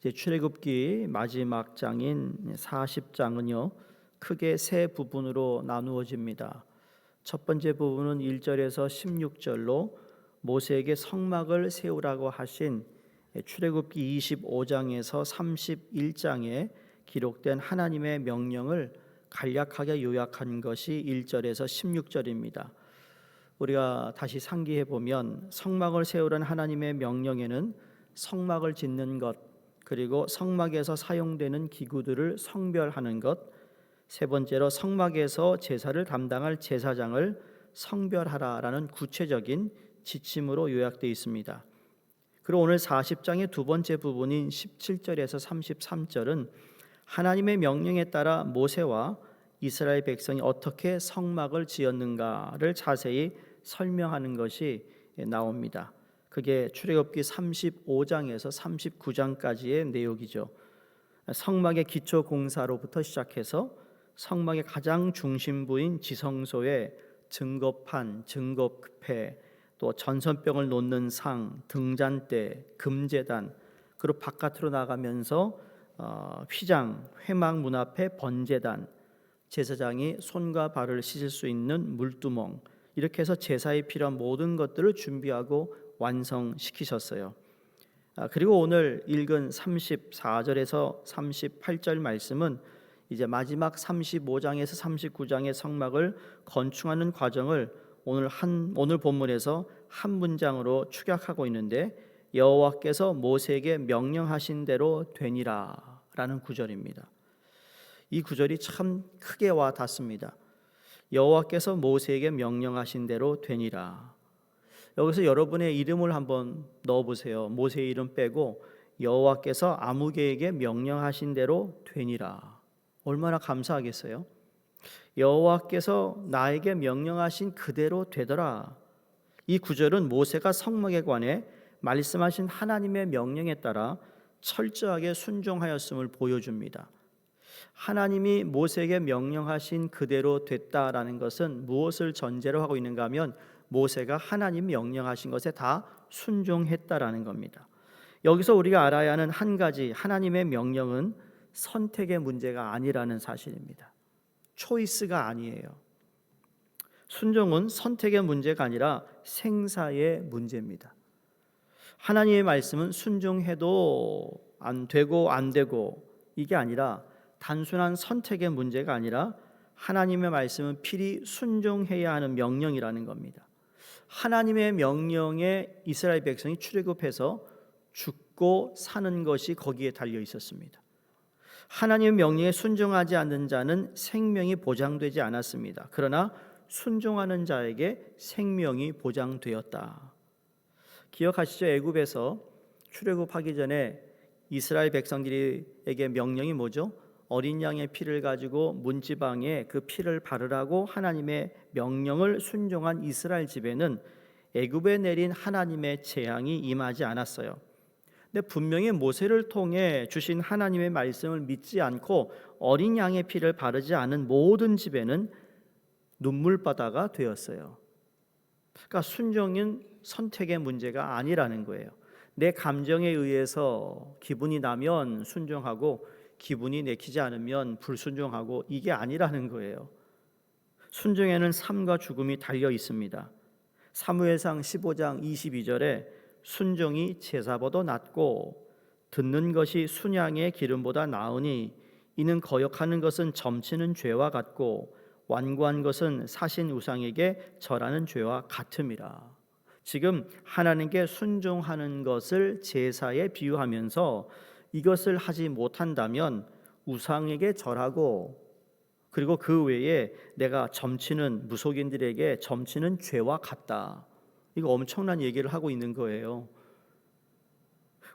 이제 출애굽기 마지막 장인 40장은요. 크게 세 부분으로 나누어집니다. 첫 번째 부분은 1절에서 16절로 모세에게 성막을 세우라고 하신 출애굽기 25장에서 31장에 기록된 하나님의 명령을 간략하게 요약한 것이 1절에서 16절입니다. 우리가 다시 상기해 보면 성막을 세우라는 하나님의 명령에는 성막을 짓는 것, 그리고 성막에서 사용되는 기구들을 성별하는 것, 세 번째로 성막에서 제사를 감당할 제사장을 성별하라라는 구체적인 지침으로 요약되어 있습니다. 그리고 오늘 40장의 두 번째 부분인 17절에서 33절은 하나님의 명령에 따라 모세와 이스라엘 백성이 어떻게 성막을 지었는가를 자세히 설명하는 것이 나옵니다. 그게 출애굽기 35장에서 39장까지의 내용이죠. 성막의 기초 공사로부터 시작해서 성막의 가장 중심부인 지성소에 증거판, 증거패, 또 전선병을 놓는 상, 등잔대, 금제단, 그리고 바깥으로 나가면서 휘장, 회막 문 앞에 번제단, 제사장이 손과 발을 씻을 수 있는 물두멍, 이렇게 해서 제사에 필요한 모든 것들을 준비하고 완성시키셨어요. 그리고 오늘 읽은 34절에서 38절 말씀은 이제 마지막 35장에서 39장의 성막을 건축하는 과정을 오늘 본문에서 한 문장으로 축약하고 있는데, 여호와께서 모세에게 명령하신 대로 되니라라는 구절입니다. 이 구절이 참 크게 와 닿습니다. 여호와께서 모세에게 명령하신 대로 되니라. 여기서 여러분의 이름을 한번 넣어보세요. 모세의 이름 빼고 여호와께서 아무개에게 명령하신 대로 되니라. 얼마나 감사하겠어요? 여호와께서 나에게 명령하신 그대로 되더라. 이 구절은 모세가 성막에 관해 말씀하신 하나님의 명령에 따라 철저하게 순종하였음을 보여줍니다. 하나님이 모세에게 명령하신 그대로 됐다라는 것은 무엇을 전제로 하고 있는가 하면 모세가 하나님 명령하신 것에 다 순종했다라는 겁니다. 여기서 우리가 알아야 하는 한 가지, 하나님의 명령은 선택의 문제가 아니라는 사실입니다. 초이스가 아니에요. 순종은 선택의 문제가 아니라 생사의 문제입니다. 하나님의 말씀은 순종해도 안 되고 이게 아니라 단순한 선택의 문제가 아니라 하나님의 말씀은 필히 순종해야 하는 명령이라는 겁니다. 하나님의 명령에 이스라엘 백성이 출애굽해서 죽고 사는 것이 거기에 달려 있었습니다. 하나님의 명령에 순종하지 않는 자는 생명이 보장되지 않았습니다. 그러나 순종하는 자에게 생명이 보장되었다. 기억하시죠? 애굽에서 출애굽하기 전에 이스라엘 백성들에게 명령이 뭐죠? 어린 양의 피를 가지고 문지방에 그 피를 바르라고 하나님의 명령을 순종한 이스라엘 집에는 애굽에 내린 하나님의 재앙이 임하지 않았어요. 근데 분명히 모세를 통해 주신 하나님의 말씀을 믿지 않고 어린 양의 피를 바르지 않은 모든 집에는 눈물바다가 되었어요. 그러니까 순종은 선택의 문제가 아니라는 거예요. 내 감정에 의해서 기분이 나면 순종하고 기분이 내키지 않으면 불순종하고, 이게 아니라는 거예요. 순종에는 삶과 죽음이 달려 있습니다. 사무엘상 15장 22절에 순종이 제사보다 낫고 듣는 것이 순양의 기름보다 나으니 이는 거역하는 것은 점치는 죄와 같고 완고한 것은 사신 우상에게 절하는 죄와 같음이라. 지금 하나님께 순종하는 것을 제사에 비유하면서 이것을 하지 못한다면 우상에게 절하고, 그리고 그 외에 내가 점치는 무속인들에게 점치는 죄와 같다. 이거 엄청난 얘기를 하고 있는 거예요.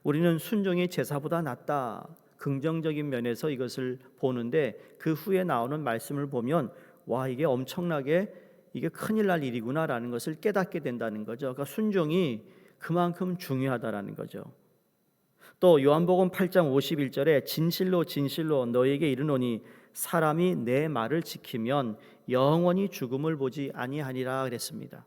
우리는 순종이 제사보다 낫다, 긍정적인 면에서 이것을 보는데, 그 후에 나오는 말씀을 보면 와, 이게 엄청나게 이게 큰일 날 일이구나라는 것을 깨닫게 된다는 거죠. 그러니까 순종이 그만큼 중요하다라는 거죠. 또 요한복음 8장 51절에 진실로 진실로 너에게 이르노니 사람이 내 말을 지키면 영원히 죽음을 보지 아니하니라 그랬습니다.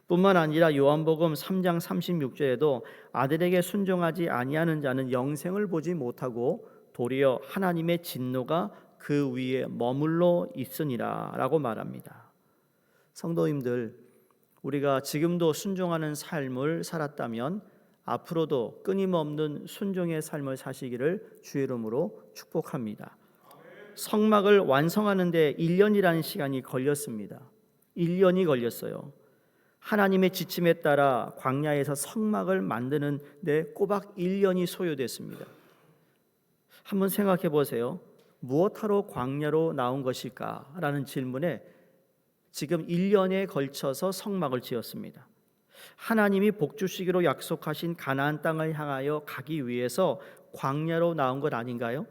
뿐만 아니라 요한복음 3장 36절에도 아들에게 순종하지 아니하는 자는 영생을 보지 못하고 도리어 하나님의 진노가 그 위에 머물러 있으니라라고 말합니다. 성도님들, 우리가 지금도 순종하는 삶을 살았다면 앞으로도 끊임없는 순종의 삶을 사시기를 주의 이름으로 축복합니다. 성막을 완성하는 데 1년이라는 시간이 걸렸습니다. 1년이 걸렸어요. 하나님의 지침에 따라 광야에서 성막을 만드는 데 꼬박 1년이 소요됐습니다. 한번 생각해 보세요. 무엇하러 광야로 나온 것일까라는 질문에 지금 1년에 걸쳐서 성막을 지었습니다. 하나님이 복 주시기로 약속하신 가나안 땅을 향하여 가기 위해서 광야로 나온 것 아닌가요?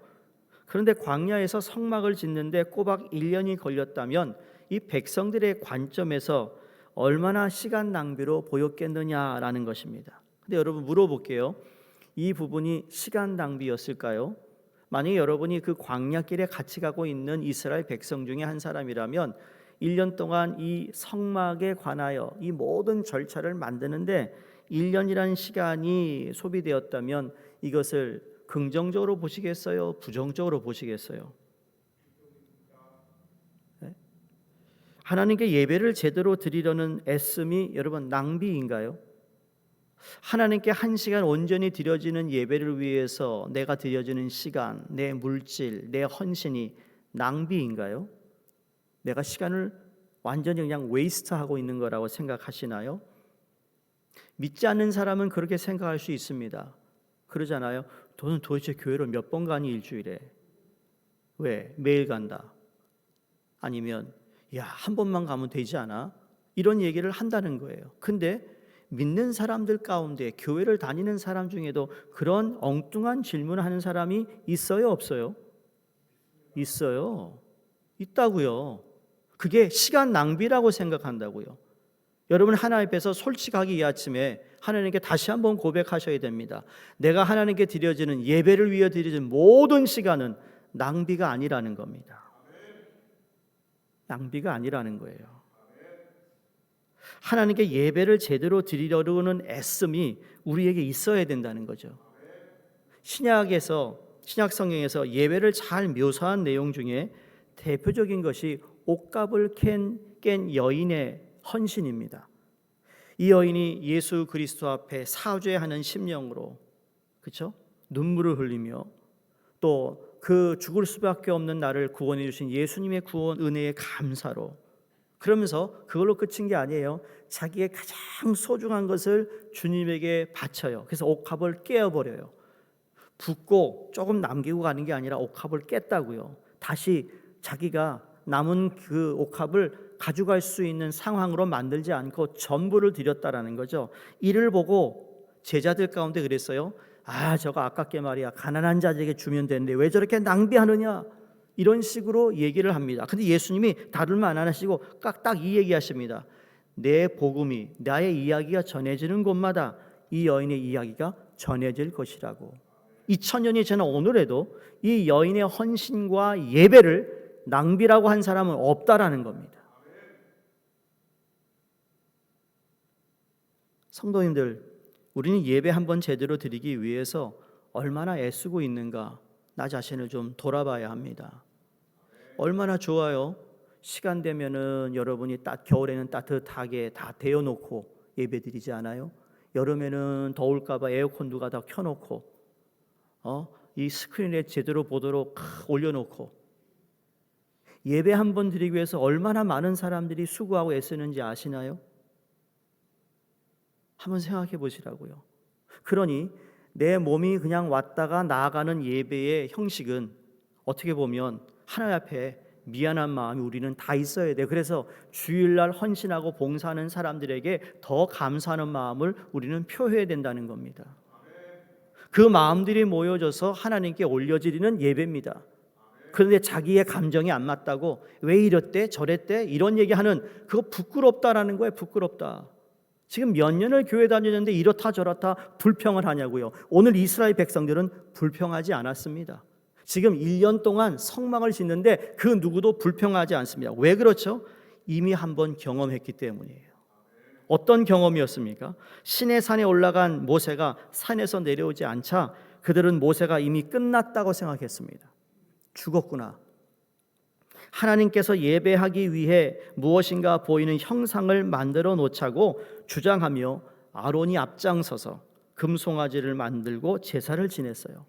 그런데 광야에서 성막을 짓는데 꼬박 1년이 걸렸다면 이 백성들의 관점에서 얼마나 시간 낭비로 보였겠느냐라는 것입니다. 근데 여러분 물어볼게요. 이 부분이 시간 낭비였을까요? 만약에 여러분이 그 광야길에 같이 가고 있는 이스라엘 백성 중에 한 사람이라면 1년 동안 이 성막에 관하여 이 모든 절차를 만드는데 1년이라는 시간이 소비되었다면 이것을 긍정적으로 보시겠어요? 부정적으로 보시겠어요? 네? 하나님께 예배를 제대로 드리려는 애씀이 여러분 낭비인가요? 하나님께 한 시간 온전히 드려지는 예배를 위해서 내가 드려지는 시간, 내 물질, 내 헌신이 낭비인가요? 내가 시간을 완전히 그냥 웨이스트하고 있는 거라고 생각하시나요? 믿지 않는 사람은 그렇게 생각할 수 있습니다. 그러잖아요. 너는 도대체 교회를 몇 번 가니 일주일에? 왜? 매일 간다. 아니면 야, 한 번만 가면 되지 않아? 이런 얘기를 한다는 거예요. 근데 믿는 사람들 가운데 교회를 다니는 사람 중에도 그런 엉뚱한 질문을 하는 사람이 있어요, 없어요? 있어요. 있다고요. 그게 시간 낭비라고 생각한다고요. 여러분 하나님 앞에서 솔직하게 이 아침에 하나님께 다시 한번 고백하셔야 됩니다. 내가 하나님께 드려지는 예배를 위해 드려지는 모든 시간은 낭비가 아니라는 겁니다. 낭비가 아니라는 거예요. 하나님께 예배를 제대로 드리려는 애씀이 우리에게 있어야 된다는 거죠. 신약 성경에서 예배를 잘 묘사한 내용 중에 대표적인 것이 옷값을 깬 여인의 헌신입니다. 이 여인이 예수 그리스도 앞에 사죄하는 심령으로, 그렇죠? 눈물을 흘리며 또 그 죽을 수밖에 없는 나를 구원해 주신 예수님의 구원 은혜에 감사로, 그러면서 그걸로 끝인 게 아니에요. 자기의 가장 소중한 것을 주님에게 바쳐요. 그래서 옥합을 깨어버려요. 붓고 조금 남기고 가는 게 아니라 옥합을 깼다고요. 다시 자기가 남은 그 옥합을 가져갈 수 있는 상황으로 만들지 않고 전부를 드렸다라는 거죠. 이를 보고 제자들 가운데 그랬어요. 저거 아깝게 말이야. 가난한 자에게 주면 되는데 왜 저렇게 낭비하느냐? 이런 식으로 얘기를 합니다. 근데 예수님이 다른 말 안 하시고 딱 이 얘기하십니다. 내 복음이, 나의 이야기가 전해지는 곳마다 이 여인의 이야기가 전해질 것이라고. 2000년이 지난 오늘에도 이 여인의 헌신과 예배를 낭비라고 한 사람은 없다라는 겁니다. 성도님들, 우리는 예배 한번 제대로 드리기 위해서 얼마나 애쓰고 있는가 나 자신을 좀 돌아봐야 합니다. 얼마나 좋아요. 시간 되면은 여러분이 겨울에는 따뜻하게 다 데워놓고 예배 드리지 않아요? 여름에는 더울까봐 에어컨 누가 다 켜놓고 이 스크린에 제대로 보도록 올려놓고 예배 한번 드리기 위해서 얼마나 많은 사람들이 수고하고 애쓰는지 아시나요? 한번 생각해 보시라고요. 그러니 내 몸이 그냥 왔다가 나아가는 예배의 형식은 어떻게 보면 하나님 앞에 미안한 마음이 우리는 다 있어야 돼. 그래서 주일날 헌신하고 봉사하는 사람들에게 더 감사하는 마음을 우리는 표해야 된다는 겁니다. 그 마음들이 모여져서 하나님께 올려드리는 예배입니다. 그런데 자기의 감정이 안 맞다고 왜 이랬대 저랬대 이런 얘기하는 그거 부끄럽다라는 거예요. 부끄럽다. 지금 몇 년을 교회 다니는데 이렇다 저렇다 불평을 하냐고요. 오늘 이스라엘 백성들은 불평하지 않았습니다. 지금 1년 동안 성막을 짓는데 그 누구도 불평하지 않습니다. 왜 그렇죠? 이미 한번 경험했기 때문이에요. 어떤 경험이었습니까? 시내산에 올라간 모세가 산에서 내려오지 않자 그들은 모세가 이미 끝났다고 생각했습니다. 죽었구나. 하나님께서 예배하기 위해 무엇인가 보이는 형상을 만들어 놓자고 주장하며 아론이 앞장서서 금송아지를 만들고 제사를 지냈어요.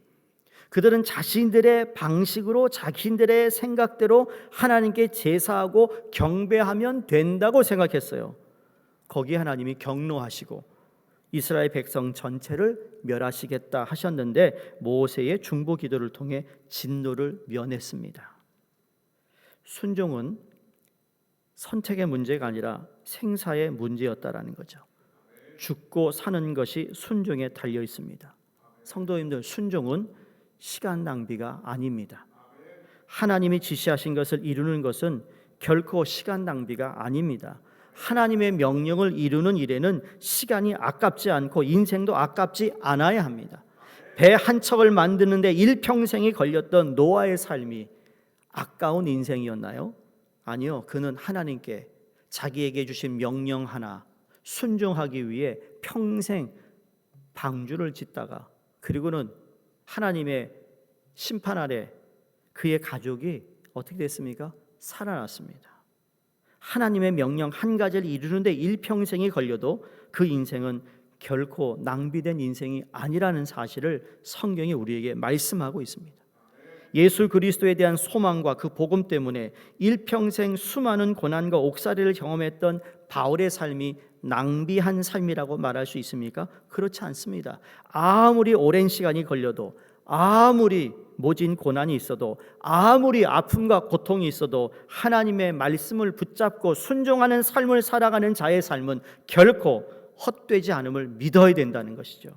그들은 자신들의 방식으로 자신들의 생각대로 하나님께 제사하고 경배하면 된다고 생각했어요. 거기에 하나님이 경노하시고 이스라엘 백성 전체를 멸하시겠다 하셨는데 모세의 중보 기도를 통해 진노를 면했습니다. 순종은 선택의 문제가 아니라 생사의 문제였다라는 거죠. 죽고 사는 것이 순종에 달려 있습니다. 성도님들, 순종은 시간 낭비가 아닙니다. 하나님이 지시하신 것을 이루는 것은 결코 시간 낭비가 아닙니다. 하나님의 명령을 이루는 일에는 시간이 아깝지 않고 인생도 아깝지 않아야 합니다. 배 한 척을 만드는데 일평생이 걸렸던 노아의 삶이 아까운 인생이었나요? 아니요. 그는 하나님께 자기에게 주신 명령 하나 순종하기 위해 평생 방주를 짓다가 그리고는 하나님의 심판 아래 그의 가족이 어떻게 됐습니까? 살아났습니다. 하나님의 명령 한 가지를 이루는데 일평생이 걸려도 그 인생은 결코 낭비된 인생이 아니라는 사실을 성경이 우리에게 말씀하고 있습니다. 예수 그리스도에 대한 소망과 그 복음 때문에 일평생 수많은 고난과 옥살이를 경험했던 바울의 삶이 낭비한 삶이라고 말할 수 있습니까? 그렇지 않습니다. 아무리 오랜 시간이 걸려도, 아무리 모진 고난이 있어도, 아무리 아픔과 고통이 있어도 하나님의 말씀을 붙잡고 순종하는 삶을 살아가는 자의 삶은 결코 헛되지 않음을 믿어야 된다는 것이죠.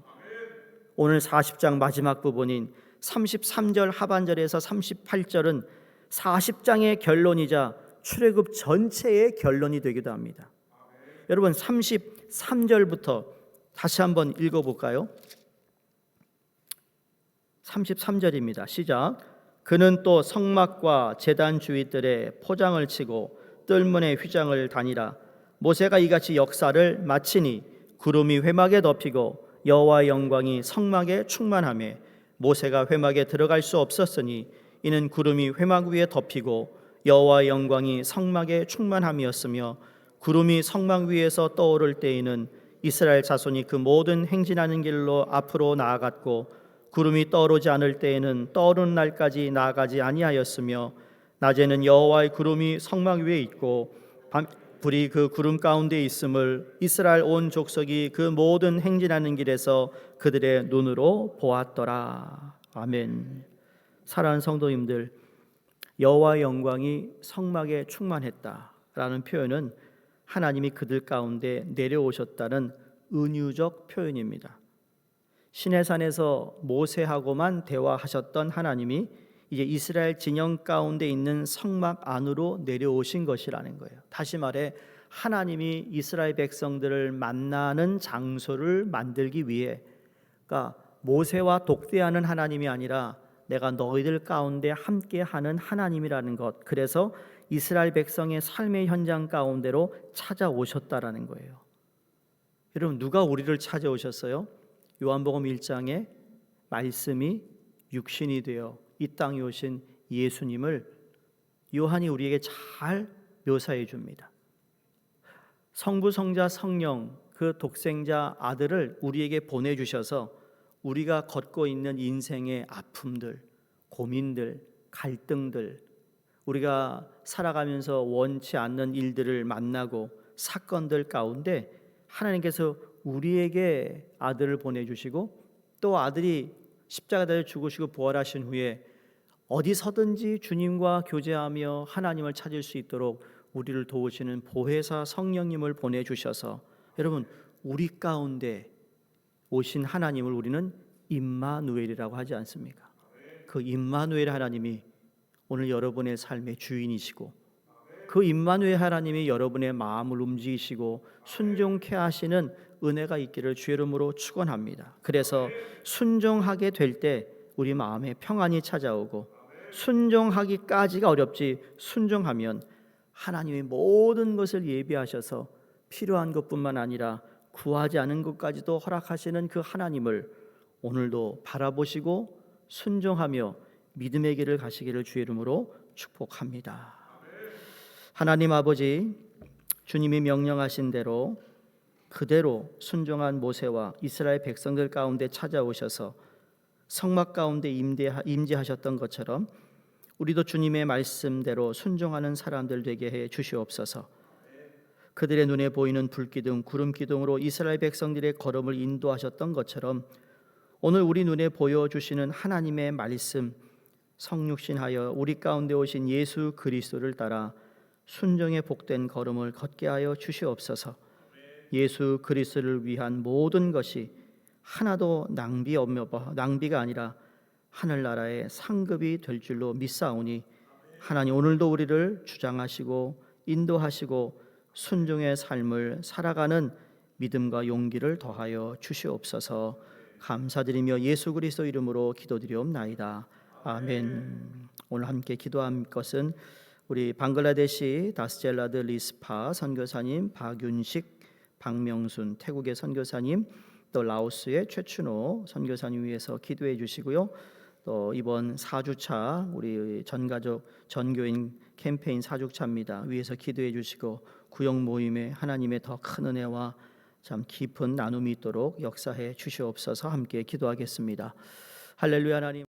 오늘 40장 마지막 부분인 33절 하반절에서 38절은 40장의 결론이자 출애굽 전체의 결론이 되기도 합니다. 여러분 33절부터 다시 한번 읽어볼까요? 33절입니다. 시작. 그는 또 성막과 제단 주위들에 포장을 치고 뜰문에 휘장을 다니라. 모세가 이같이 역사를 마치니 구름이 회막에 덮이고 여호와의 영광이 성막에 충만하며 모세가 회막에 들어갈 수 없었으니 이는 구름이 회막 위에 덮이고 여호와의 영광이 성막에 충만함이었으며 구름이 성막 위에서 떠오를 때에는 이스라엘 자손이 그 모든 행진하는 길로 앞으로 나아갔고 구름이 떠오르지 않을 때에는 떠오르는 날까지 나아가지 아니하였으며 낮에는 여호와의 구름이 성막 위에 있고 불이 그 구름 가운데 있음을 이스라엘 온 족속이 그 모든 행진하는 길에서 그들의 눈으로 보았더라. 아멘. 사랑하는 성도님들, 여호와의 영광이 성막에 충만했다라는 표현은 하나님이 그들 가운데 내려오셨다는 은유적 표현입니다. 시내산에서 모세하고만 대화하셨던 하나님이 이제 이스라엘 진영 가운데 있는 성막 안으로 내려오신 것이라는 거예요. 다시 말해 하나님이 이스라엘 백성들을 만나는 장소를 만들기 위해, 그러니까 모세와 독대하는 하나님이 아니라 내가 너희들 가운데 함께하는 하나님이라는 것. 그래서 이스라엘 백성의 삶의 현장 가운데로 찾아오셨다라는 거예요. 여러분, 누가 우리를 찾아오셨어요? 요한복음 1장에 말씀이 육신이 되어 이 땅에 오신 예수님을 요한이 우리에게 잘 묘사해 줍니다. 성부, 성자, 성령 그 독생자 아들을 우리에게 보내주셔서 우리가 걷고 있는 인생의 아픔들, 고민들, 갈등들, 우리가 살아가면서 원치 않는 일들을 만나고 사건들 가운데 하나님께서 우리에게 아들을 보내주시고 또 아들이 십자가에 죽으시고 부활하신 후에 어디서든지 주님과 교제하며 하나님을 찾을 수 있도록 우리를 도우시는 보혜사 성령님을 보내주셔서 여러분 우리 가운데 오신 하나님을 우리는 임마누엘이라고 하지 않습니까? 그 임마누엘 하나님이 오늘 여러분의 삶의 주인이시고 그 임마누엘 하나님이 여러분의 마음을 움직이시고 순종케 하시는 은혜가 있기를 주의 이름으로 축원합니다. 그래서 순종하게 될 때 우리 마음에 평안이 찾아오고 순종하기까지가 어렵지 순종하면 하나님의 모든 것을 예비하셔서 필요한 것뿐만 아니라 구하지 않은 것까지도 허락하시는 그 하나님을 오늘도 바라보시고 순종하며 믿음의 길을 가시기를 주의 이름으로 축복합니다. 하나님 아버지, 주님이 명령하신 대로 그대로 순종한 모세와 이스라엘 백성들 가운데 찾아오셔서 성막 가운데 임재하셨던 것처럼 우리도 주님의 말씀대로 순종하는 사람들 되게 해 주시옵소서. 그들의 눈에 보이는 불기둥, 구름기둥으로 이스라엘 백성들의 걸음을 인도하셨던 것처럼 오늘 우리 눈에 보여주시는 하나님의 말씀, 성육신하여 우리 가운데 오신 예수 그리스도를 따라 순종의 복된 걸음을 걷게 하여 주시옵소서. 예수 그리스도를 위한 모든 것이 하나도 낭비가 아니라 하늘나라의 상급이 될 줄로 믿사오니 하나님 오늘도 우리를 주장하시고 인도하시고 순종의 삶을 살아가는 믿음과 용기를 더하여 주시옵소서. 감사드리며 예수 그리스도 이름으로 기도드리옵나이다. 아멘. 오늘 함께 기도한 것은 우리 방글라데시 다스젤라드 리스파 선교사님, 박윤식, 박명순 태국의 선교사님, 또 라오스의 최춘호 선교사님 위해서 기도해 주시고요. 또 이번 4주차 우리 전가족 전교인 캠페인 4주차입니다. 위해서 기도해 주시고 구역 모임에 하나님의 더 큰 은혜와 참 깊은 나눔이 있도록 역사해 주시옵소서. 함께 기도하겠습니다. 할렐루야. 하나님